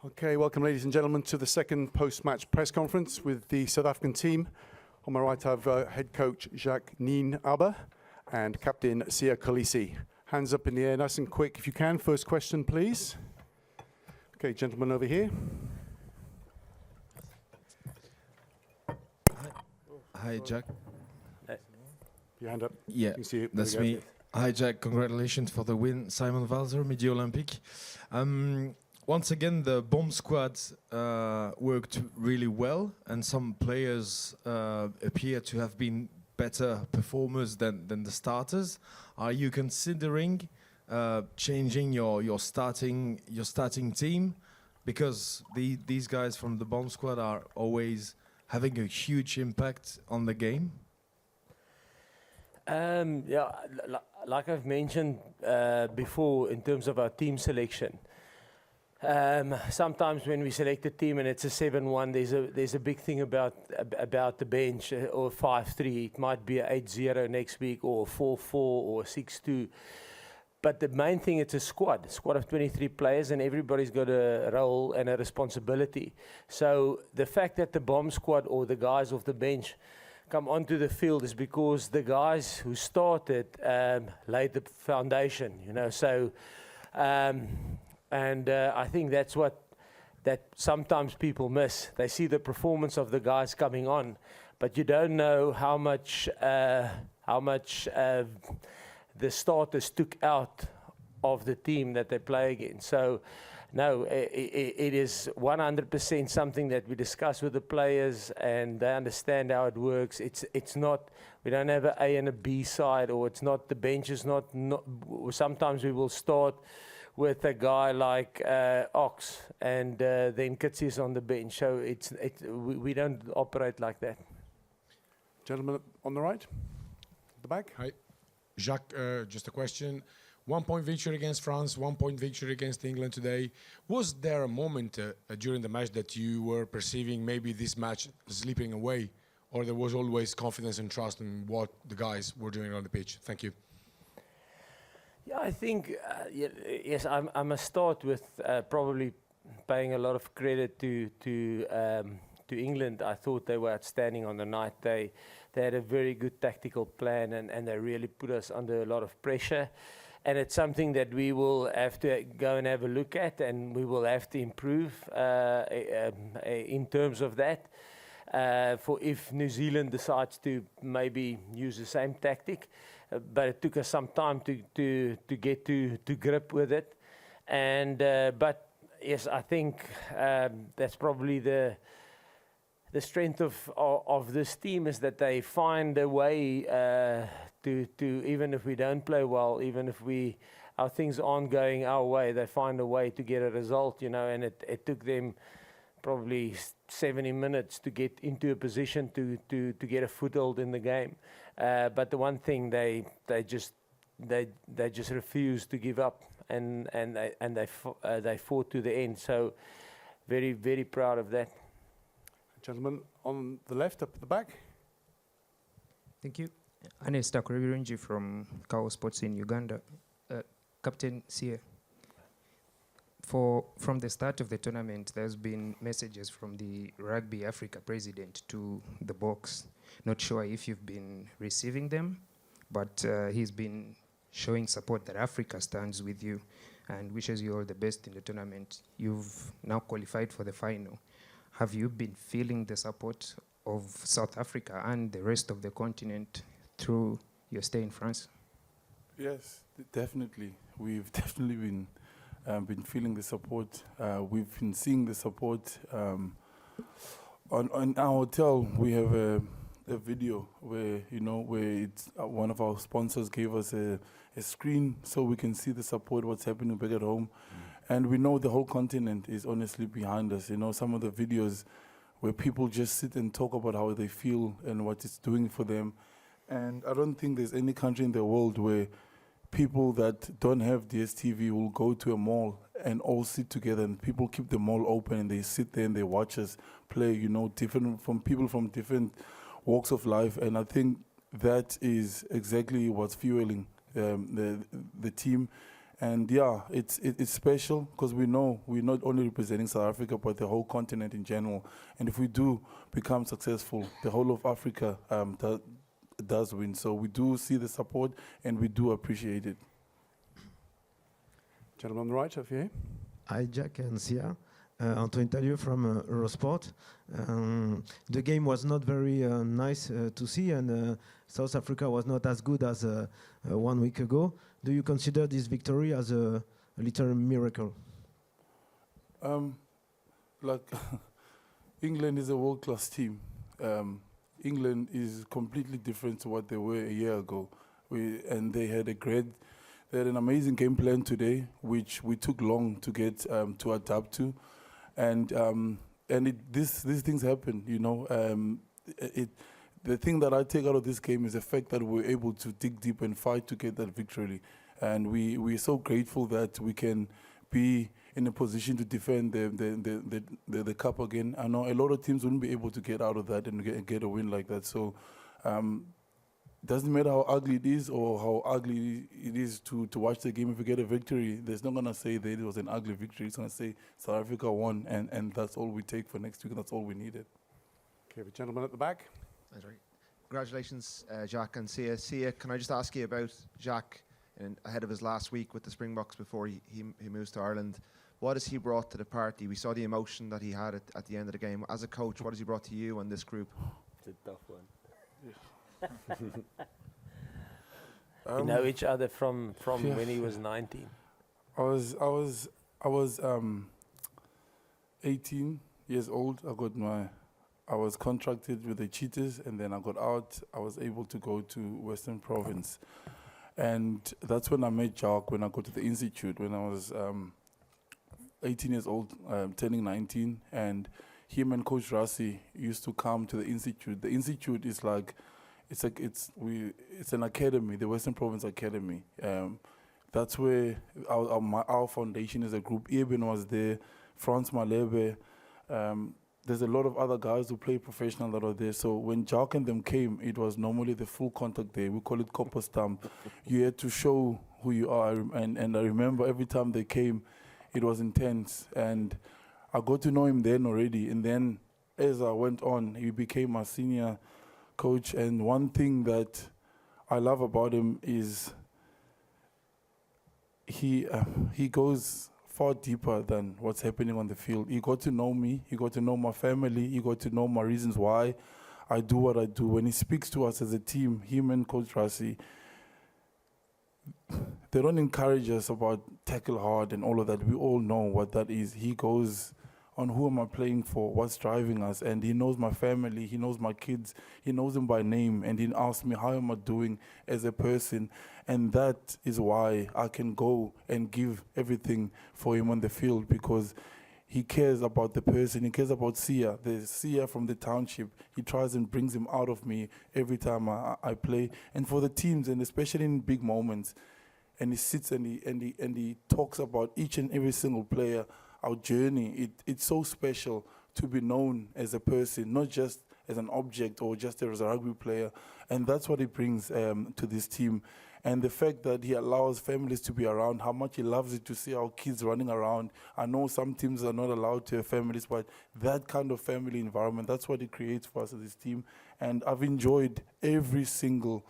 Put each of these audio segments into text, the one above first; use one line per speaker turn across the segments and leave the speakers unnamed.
Okay, welcome ladies and gentlemen to the second post-match press conference with the South African team. On my right I have head coach Jacques Nienaber and captain Kolisi. Hands up in the air nice and quick if you can. First question please. Okay, gentleman over here.
Hi Jacques.
Your hand up.
Yeah,
you can see it.
that's me. Hi Jacques, congratulations for the win. Simon Walser, Midi Olympic. Once again, the bomb squad worked really well, and some players appear to have been better performers than the starters. Are you considering changing your starting team, because these guys from the bomb squad are always having a huge impact on the game?
Yeah, like I've mentioned before, in terms of our team selection. Sometimes when we select a team and it's a 7-1, there's a big thing about the bench, or 5-3. It might be a 8-0 next week, or 4-4, or 6-2. But the main thing, it's a squad of 23 players, and everybody's got a role and a responsibility. So the fact that the bomb squad or the guys off the bench come onto the field is because the guys who started laid the foundation, you know. So. I think that's that sometimes people miss. They see the performance of the guys coming on, but you don't know how much the starters took out of the team that they play against. So, no, it is 100% something that we discuss with the players, and they understand how it works. It's not, we don't have an A and a B side, or it's not, the bench is not sometimes we will start with a guy like Ox, and then Kolisi on the bench. So we don't operate like that.
Gentleman on the right, the back.
Hi, Jacques. Just a question. 1 point victory against France, 1 point victory against England today. Was there a moment during the match that you were perceiving maybe this match slipping away, or there was always confidence and trust in what the guys were doing on the pitch? Thank you.
Yeah, I think, yes, I must start with probably paying a lot of credit to England. I thought they were outstanding on the night. They had a very good tactical plan, and they really put us under a lot of pressure. And it's something that we will have to go and have a look at, and we will have to improve in terms of that. For if New Zealand decides to maybe use the same tactic. But it took us some time to get to grip with it, and but yes, I think that's probably the strength of this team, is that they find a way to even if we don't play well, even if our things aren't going our way, they find a way to get a result, you know. And it took them probably 70 minutes to get into a position to get a foothold in the game. But the one thing they just refused to give up, and they fought to the end. So very, very proud of that.
Gentleman on the left, up at the back.
Thank you. Anesta Kurebirunji from Kao Sports in Uganda. Captain Sia. From the start of the tournament, there's been messages from the Rugby Africa president to the box. Not sure if you've been receiving them, but he's been showing support that Africa stands with you and wishes you all the best in the tournament. You've now qualified for the final. Have you been feeling the support of South Africa and the rest of the continent through your stay in France?
Yes, definitely. We've definitely been feeling the support. We've been seeing the support. On our hotel, we have a video where, you know, where it's one of our sponsors gave us a screen so we can see the support, what's happening back at home. And we know the whole continent is honestly behind us. You know, some of the videos where people just sit and talk about how they feel and what it's doing for them. And I don't think there's any country in the world where people that don't have DSTV will go to a mall and all sit together, and people keep the mall open and they sit there and they watch us play, you know, people from different walks of life. And I think that is exactly what's fueling the team. And yeah, it's special because we know we're not only representing South Africa, but the whole continent in general. And if we do become successful, the whole of Africa does win. So we do see the support and we do appreciate it.
Gentleman on the right, over here.
Hi, Jacques and Sia. Antoine Talieu from Eurosport. The game was not very nice to see, and South Africa was not as good as 1 week ago. Do you consider this victory as a little miracle?
Like, England is a world-class team. England is completely different to what they were a year ago. And they had an amazing game plan today, which we took long to get to adapt to. And these things happen, you know. The thing that I take out of this game is the fact that we're able to dig deep and fight to get that victory. And we're so grateful that we can be in a position to defend the cup again. I know a lot of teams wouldn't be able to get out of that and get a win like that. So doesn't matter how ugly it is or how ugly it is to watch the game. If we get a victory, there's not going to say that it was an ugly victory. It's going to say South Africa won, and that's all we take for next week, and that's all we needed.
Okay, the gentleman at the back.
That's right. Congratulations, Jacques and Sia. Sia, can I just ask you about Jacques ahead of his last week with the Springboks before he moves to Ireland? What has he brought to the party? We saw the emotion that he had at the end of the game. As a coach, what has he brought to you and this group?
It's a tough one. You know each other from when he was 19.
I was 18 years old. I was contracted with the Cheetahs, and then I got out. I was able to go to Western Province, and that's when I met Jacques. When I go to the institute, when I was 18 years old, turning 19, and him and Coach Rassi used to come to the institute. The institute is like. It's an academy, the Western Province Academy. That's where our foundation is a group. Eben was there, Franz Malebe. There's a lot of other guys who play professional that are there. So when Jacques and them came, it was normally the full contact day. We call it copper stamp. You had to show who you are. And I remember every time they came, it was intense. And I got to know him then already. And then as I went on, he became my senior coach. And one thing that I love about him is he goes far deeper than what's happening on the field. He got to know me, he got to know my family, he got to know my reasons why I do what I do. When he speaks to us as a team, him and Coach Rassi, they don't encourage us about tackle hard and all of that. We all know what that is. He goes on who am I playing for, what's driving us, and he knows my family, he knows my kids, he knows them by name, and he asks me how am I doing as a person, and that is why I can go and give everything for him on the field, because he cares about the person, he cares about Sia, the Sia from the township. He tries and brings him out of me every time I play, and for the teams, and especially in big moments, and he sits and he talks about each and every single player. Our journey, it's so special to be known as a person, not just as an object or just as a rugby player. And that's what he brings to this team. And the fact that he allows families to be around, how much he loves it to see our kids running around. I know some teams are not allowed to have families, but that kind of family environment, that's what he creates for us as this team. And I've enjoyed every single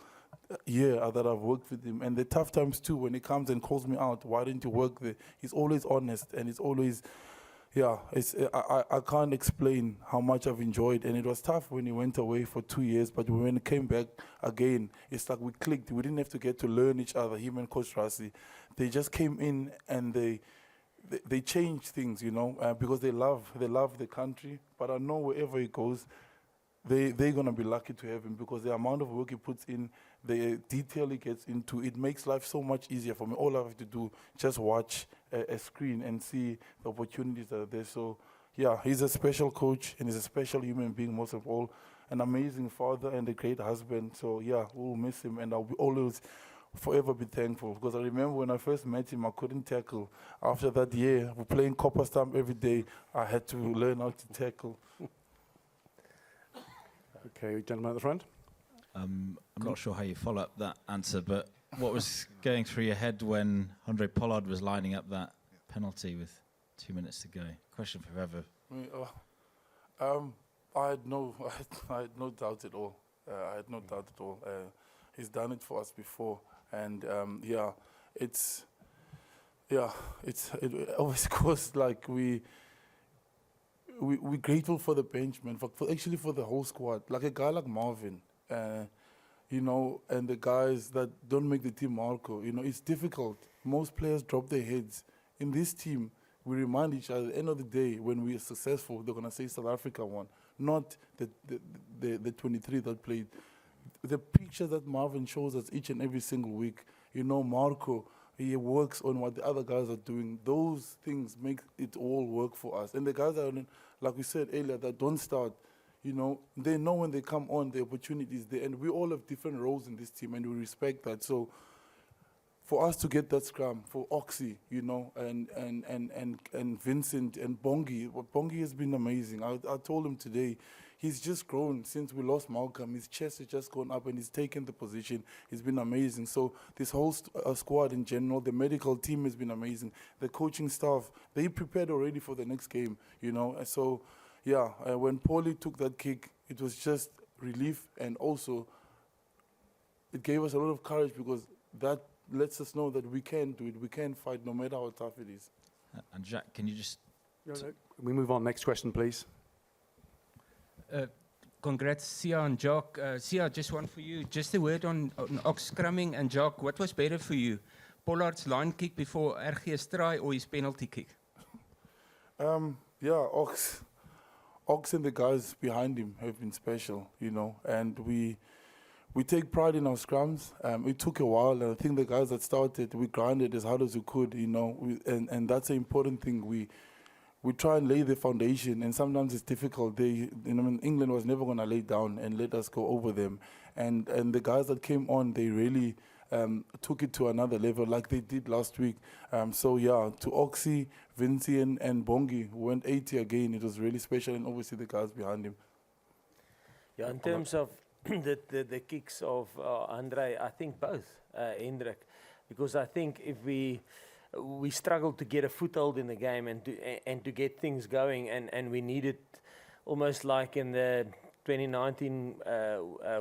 year that I've worked with him, and the tough times too, when he comes and calls me out, why didn't you work there? He's always honest, and it's always, I can't explain how much I've enjoyed. And it was tough when he went away for 2 years, but when he came back again, it's like we clicked. We didn't have to get to learn each other, him and Coach Rassi. They just came in and they changed things, because they love the country. But I know wherever he goes, they're going to be lucky to have him, because the amount of work he puts in, the detail he gets into, it makes life so much easier for me. All I have to do, just watch a screen and see the opportunities that are there. So, yeah, he's a special coach, and he's a special human being, most of all, an amazing father and a great husband. So, yeah, we'll miss him, and I'll be always forever be thankful, because I remember when I first met him, I couldn't tackle. After that year, we're playing copper stamp every day, I had to learn how to tackle.
Okay, gentleman at the front.
I'm not sure how you follow up that answer, but what was going through your head when Andre Pollard was lining up that penalty with 2 minutes to go? Question for whoever.
I had no doubt at all. I had no doubt at all. He's done it for us before, and it always goes like we're grateful for the bench, man, for actually for the whole squad. Like a guy like Marvin, you know, and the guys that don't make the team, Marco. You know, it's difficult. Most players drop their heads. In this team, we remind each other, at the end of the day, when we are successful, they're going to say South Africa won, not the 23 that played. The picture that Marvin shows us each and every single week, you know, Marco, he works on what the other guys are doing. Those things make it all work for us. And the guys that, like we said earlier, that don't start, you know, they know when they come on, the opportunity is there. And we all have different roles in this team, and we respect that. So for us to get that scrum, for Oxy, you know, and Vincent and Bongi, Bongi has been amazing. I told him today, he's just grown since we lost Malcolm. His chest has just gone up and he's taken the position. He's been amazing. So this whole squad in general, the medical team has been amazing. The coaching staff, they prepared already for the next game, you know. And so, yeah, when Paulie took that kick, it was just relief, and also it gave us a lot of courage, because that lets us know that we can do it. We can fight no matter how tough it is.
And Jacques, can you just...
We move on. Next question, please.
Congrats, Sia and Jacques. Sia, just one for you. Just a word on Ox scrumming, and Jacques, what was better for you? Pollard's line kick before RG's try or his penalty kick?
Ox and the guys behind him have been special, you know, and we take pride in our scrums. It took a while, and I think the guys that started, we grinded as hard as we could, you know, and that's an important thing. We try and lay the foundation, and sometimes it's difficult. England was never going to lay down and let us go over them. And the guys that came on, they really took it to another level, like they did last week. To Oxy, Vinci, and Bongi, who went 80 again, it was really special, and obviously the guys behind him.
Yeah, in terms of the kicks of Andre, I think both, Hendrik, because I think if we struggled to get a foothold in the game and to get things going, and we needed, almost like in the 2019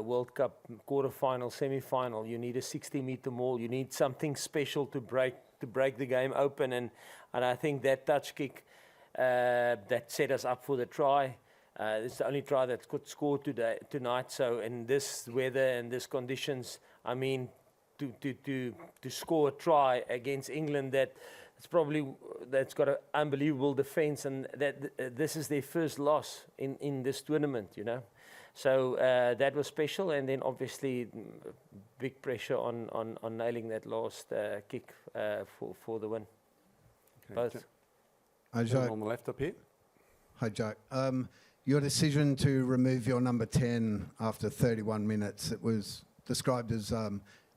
World Cup quarter-final, semi-final, you need a 60-meter maul, you need something special to break the game open, and I think that touch kick that set us up for the try. It's the only try that could score tonight. So in this weather and these conditions, I mean, to score a try against England, that's got an unbelievable defence, and that this is their first loss in this tournament, you know. So that was special, and then obviously big pressure on nailing that last kick for the win. Okay. Both.
Hi, Jacques. On the left up here.
Hi, Jacques. Your decision to remove your number 10 after 31 minutes, it was described as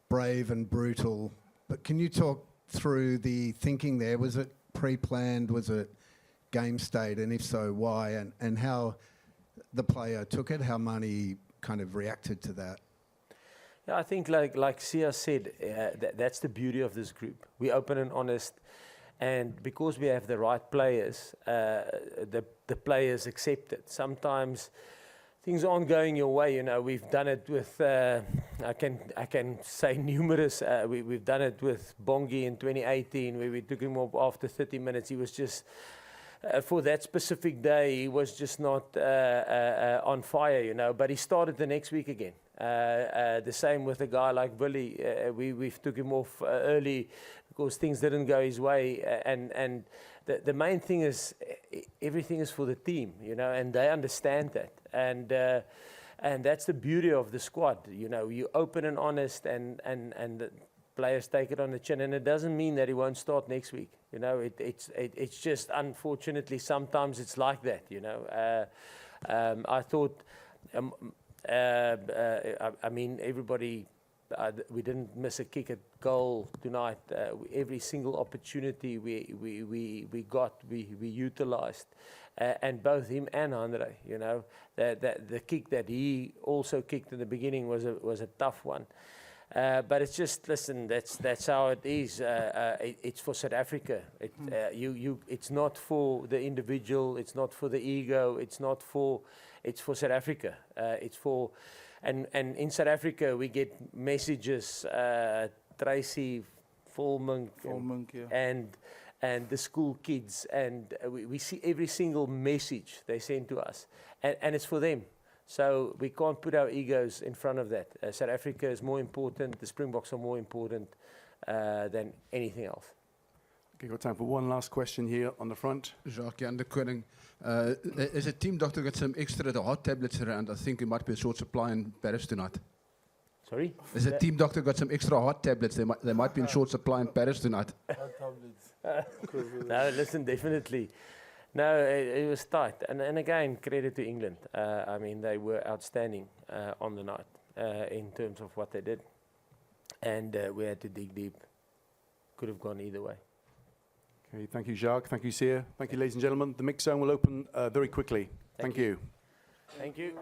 brave and brutal. But can you talk through the thinking there? Was it pre-planned? Was it game state? And if so, why? And how the player took it? How Mani kind of reacted to that?
Yeah, I think like Sia said, that's the beauty of this group. We open and honest. And because we have the right players, the players accept it. Sometimes things aren't going your way. You know, we've done it with I can say numerous. We've done it with Bongi in 2018, where we took him off after 30 minutes. He was just for that specific day, he was just not on fire. You know, but he started the next week again. The same with a guy like Billy. We've took him off early because things didn't go his way, and the main thing is everything is for the team, you know, and they understand that, and that's the beauty of the squad. You know, you open and honest, and the players take it on the chin, and it doesn't mean that he won't start next week. You know, it's just unfortunately sometimes it's like that. You know, I thought. I mean, everybody, we didn't miss a kick at goal tonight. Every single opportunity we got, we utilised. And both him and Andre, you know, the kick that he also kicked in the beginning was a tough one. But it's just, listen, that's how it is. It's for South Africa. It's not for the individual. It's not for the ego. It's for South Africa. And in South Africa we get messages. Tracy, Volmink, and the school kids, and we see every single message they send to us, and it's for them. So we can't put our egos in front of that. South Africa is more important. The Springboks are more important than anything else.
Okay, got time for one last question here on the front.
Jacques, Jan de Koning. Is a team doctor got some extra hot tablets around? I think it might be a short supply in Paris tonight.
Sorry?
Is a team doctor got some extra hot tablets? They might be in short supply in Paris tonight.
No, listen, definitely. No, it was tight. And again, credit to England. I mean, they were outstanding on the night in terms of what they did. And we had to dig deep. Could have gone either way.
Okay, thank you, Jacques. Thank you, Sia. Thank you, ladies and gentlemen. The mix zone will open very quickly. Thank you.
Thank you.